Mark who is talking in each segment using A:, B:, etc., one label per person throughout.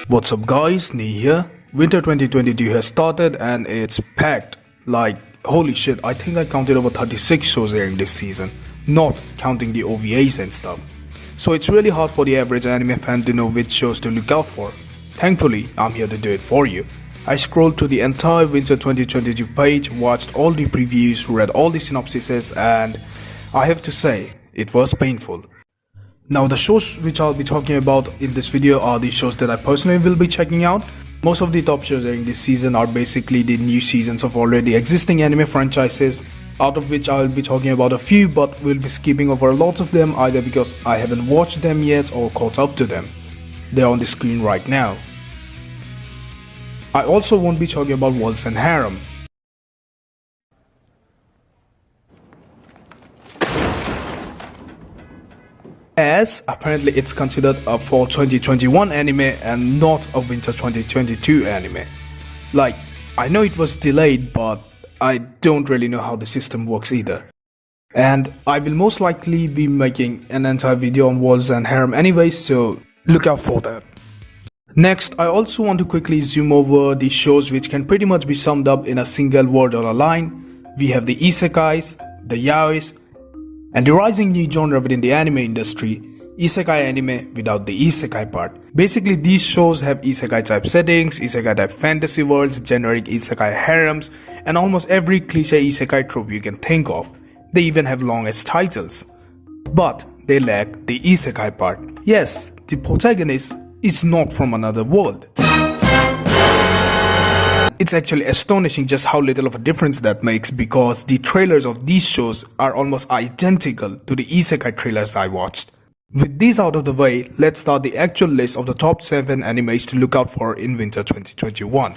A: What's up guys, Nee here. Winter 2022 has started and it's packed. Like, holy shit, I think I counted over 36 shows airing this season, not counting the OVAs and stuff. So it's really hard for the average anime fan to know which shows to look out for. Thankfully, I'm here to do it for you. I scrolled through the entire Winter 2022 page, watched all the previews, read all the synopsises, and I have to say, it was painful. Now the shows which I'll be talking about in this video are the shows that I personally will be checking out. Most of the top shows during this season are basically the new seasons of already existing anime franchises, out of which I'll be talking about a few, but we'll be skipping over a lot of them either because I haven't watched them yet or caught up to them. They're on the screen right now. I also won't be talking about Waltz and Harem. As apparently it's considered a fall 2021 anime and not a winter 2022 anime. Like, I know it was delayed, but I don't really know how the system works either. And I will most likely be making an entire video on Waltz and Harem anyway, so look out for that. Next, I also want to quickly zoom over the shows which can pretty much be summed up in a single word or a line. We have the isekais, the yaois, and the rising new genre within the anime industry, isekai anime without the isekai part. Basically, these shows have isekai type settings, isekai type fantasy worlds, generic isekai harems, and almost every cliche isekai trope you can think of. They even have long-ass titles. But they lack the isekai part. Yes, the protagonist is not from another world. It's actually astonishing just how little of a difference that makes, because the trailers of these shows are almost identical to the isekai trailers I watched. With these out of the way, let's start the actual list of the top 7 animes to look out for in winter 2021.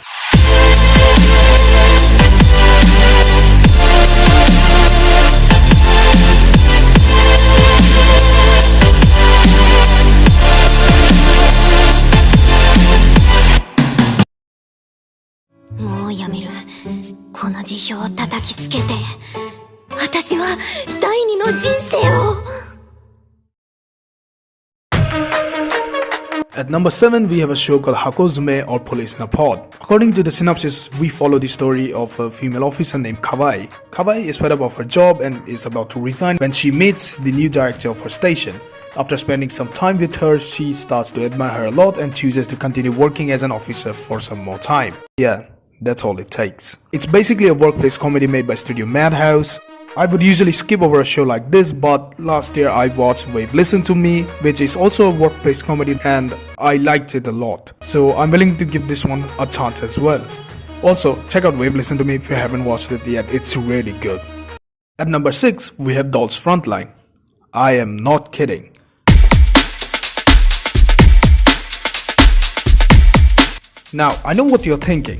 A: At number 7, we have a show called Hakozume, or Police in a Pod. According to the synopsis, we follow the story of a female officer named Kawai. Kawai is fed up of her job and is about to resign when she meets the new director of her station. After spending some time with her, she starts to admire her a lot and chooses to continue working as an officer for some more time. Yeah, that's all it takes. It's basically a workplace comedy made by Studio Madhouse. I would usually skip over a show like this, but last year I watched Wave Listen to Me, which is also a workplace comedy, and I liked it a lot. So I'm willing to give this one a chance as well. Also, check out Wave Listen to Me if you haven't watched it yet, it's really good. At number 6, we have Doll's Frontline. I am not kidding. Now, I know what you're thinking.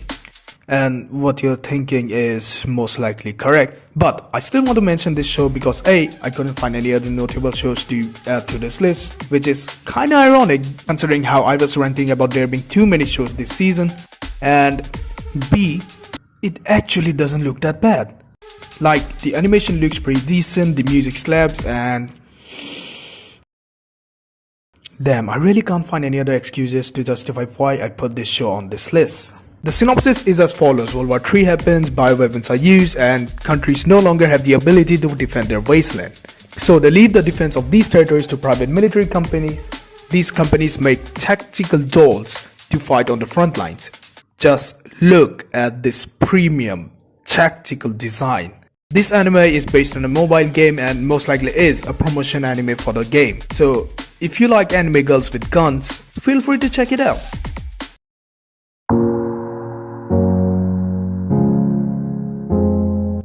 A: And what you're thinking is most likely correct, but I still want to mention this show because A, I couldn't find any other notable shows to add to this list, which is kinda ironic considering how I was ranting about there being too many shows this season, and B, it actually doesn't look that bad. Like, the animation looks pretty decent, the music slaps, and damn, I really can't find any other excuses to justify why I put this show on this list. The synopsis is as follows: World War III happens, bioweapons are used, and countries no longer have the ability to defend their wasteland. So they leave the defense of these territories to private military companies. These companies make tactical dolls to fight on the front lines. Just look at this premium tactical design. This anime is based on a mobile game and most likely is a promotion anime for the game. So if you like anime girls with guns, feel free to check it out.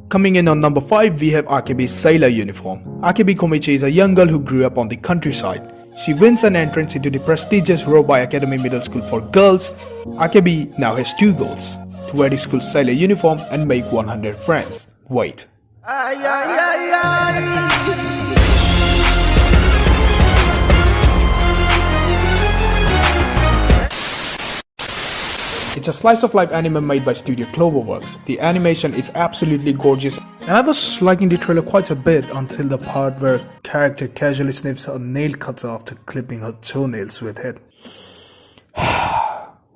A: Coming in on number 5, we have Akebi's sailor uniform. Akebi Komichi is a young girl who grew up on the countryside. She wins an entrance into the prestigious Robai Academy Middle School for Girls. Akebi now has 2 goals: to wear the school's sailor uniform and make 100 friends. Wait. It's a slice of life anime made by Studio Cloverworks. The animation is absolutely gorgeous, and I was liking the trailer quite a bit until the part where character casually sniffs a nail cutter after clipping her toenails with it.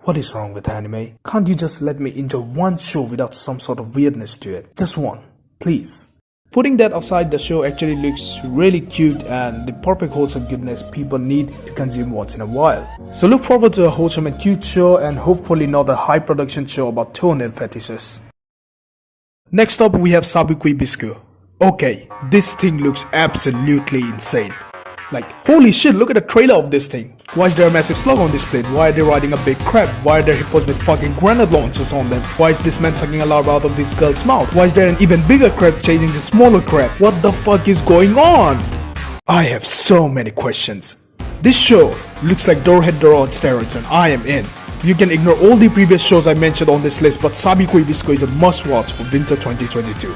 A: What is wrong with anime? Can't you just let me enjoy one show without some sort of weirdness to it? Just one, please. Putting that aside, the show actually looks really cute and the perfect wholesome goodness people need to consume once in a while. So look forward to a wholesome and cute show, and hopefully not a high production show about toenail fetishes. Next up we have Sabi Biscuit. Okay, this thing looks absolutely insane. Like, holy shit, look at the trailer of this thing. Why is there a massive slug on this plane? Why are they riding a big crab? Why are there hippos with fucking grenade launchers on them? Why is this man sucking a larva out of this girl's mouth? Why is there an even bigger crab chasing the smaller crab? What the fuck is going on? I have so many questions. This show looks like Doorhead Door on steroids and I am in. You can ignore all the previous shows I mentioned on this list, but Sabi Biscuit is a must watch for winter 2022.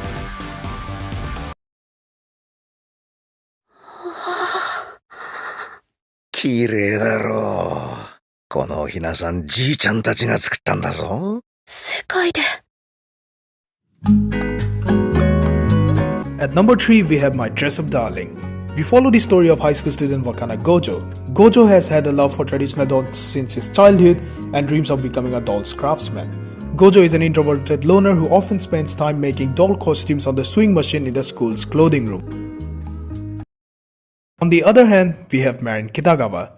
A: At number 3 we have My Dress Up Darling. We follow the story of high school student Wakana Gojo. Gojo has had a love for traditional dolls since his childhood and dreams of becoming a doll's craftsman. Gojo is an introverted loner who often spends time making doll costumes on the sewing machine in the school's clothing room. On the other hand, we have Marin Kitagawa.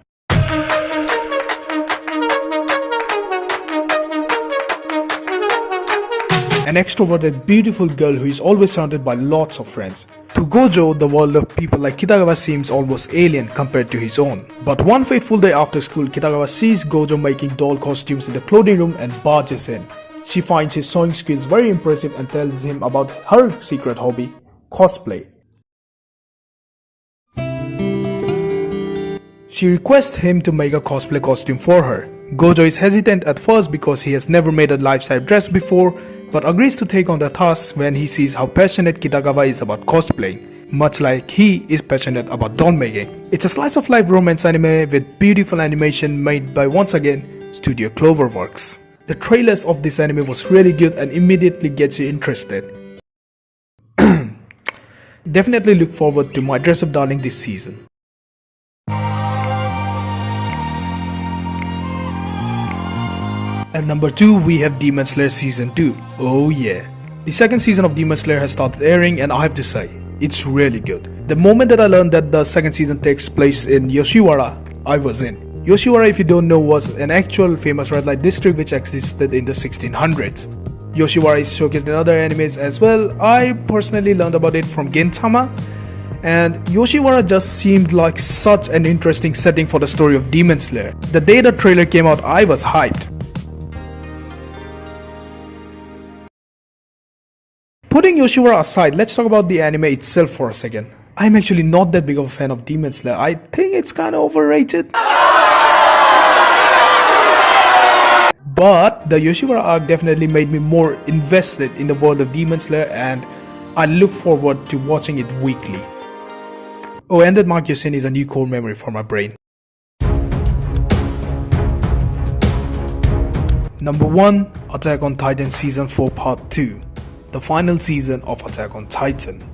A: An extroverted, beautiful girl who is always surrounded by lots of friends. To Gojo, the world of people like Kitagawa seems almost alien compared to his own. But one fateful day after school, Kitagawa sees Gojo making doll costumes in the clothing room and barges in. She finds his sewing skills very impressive and tells him about her secret hobby, cosplay. She requests him to make a cosplay costume for her. Gojo is hesitant at first because he has never made a life-size dress before, but agrees to take on the task when he sees how passionate Kitagawa is about cosplaying, much like he is passionate about doll making. It's a slice-of-life romance anime with beautiful animation made by, once again, Studio Cloverworks. The trailers of this anime was really good and immediately gets you interested. Definitely look forward to My Dress Up Darling this season. At number 2 we have Demon Slayer Season 2. Oh yeah. The second season of Demon Slayer has started airing and I have to say, it's really good. The moment that I learned that the second season takes place in Yoshiwara, I was in. Yoshiwara, if you don't know, was an actual famous red light district which existed in the 1600s. Yoshiwara is showcased in other animes as well. I personally learned about it from Gintama. And Yoshiwara just seemed like such an interesting setting for the story of Demon Slayer. The day the trailer came out, I was hyped. Putting Yoshiwara aside, let's talk about the anime itself for a second. I'm actually not that big of a fan of Demon Slayer. I think it's kinda overrated. But the Yoshiwara arc definitely made me more invested in the world of Demon Slayer and I look forward to watching it weekly. Oh, and that Mark Yosin is a new core memory for my brain. Number 1, Attack on Titan Season 4 Part 2. The final season of Attack on Titan.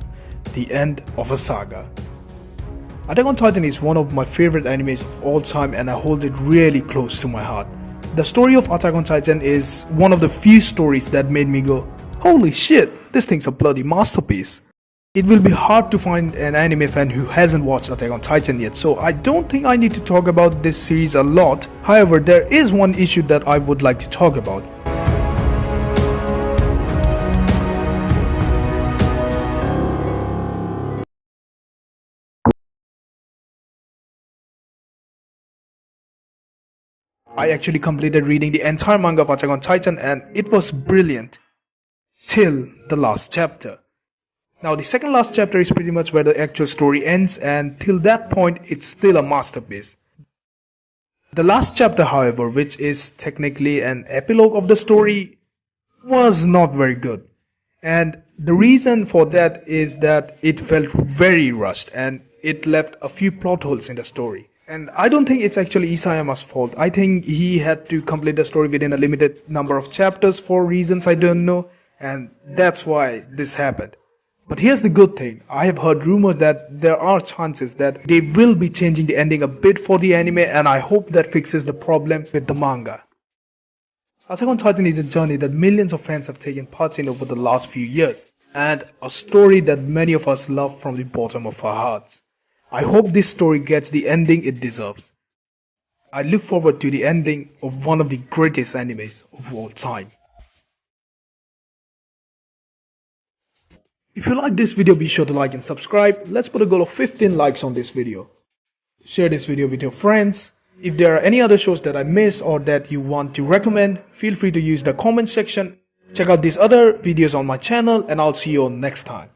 A: The end of a saga. Attack on Titan is one of my favorite animes of all time and I hold it really close to my heart. The story of Attack on Titan is one of the few stories that made me go, holy shit, this thing's a bloody masterpiece. It will be hard to find an anime fan who hasn't watched Attack on Titan yet, so I don't think I need to talk about this series a lot. However, there is one issue that I would like to talk about. I actually completed reading the entire manga of Attack on Titan and it was brilliant. Till the last chapter. Now the second last chapter is pretty much where the actual story ends and till that point it's still a masterpiece. The last chapter, however, which is technically an epilogue of the story, was not very good. And the reason for that is that it felt very rushed and it left a few plot holes in the story. And I don't think it's actually Isayama's fault. I think he had to complete the story within a limited number of chapters for reasons I don't know, and that's why this happened. But here's the good thing, I have heard rumors that there are chances that they will be changing the ending a bit for the anime and I hope that fixes the problem with the manga. Attack on Titan is a journey that millions of fans have taken part in over the last few years, and a story that many of us love from the bottom of our hearts. I hope this story gets the ending it deserves. I look forward to the ending of one of the greatest animes of all time. If you like this video, be sure to like and subscribe. Let's put a goal of 15 likes on this video. Share this video with your friends. If there are any other shows that I missed or that you want to recommend, feel free to use the comment section. Check out these other videos on my channel, and I'll see you all next time.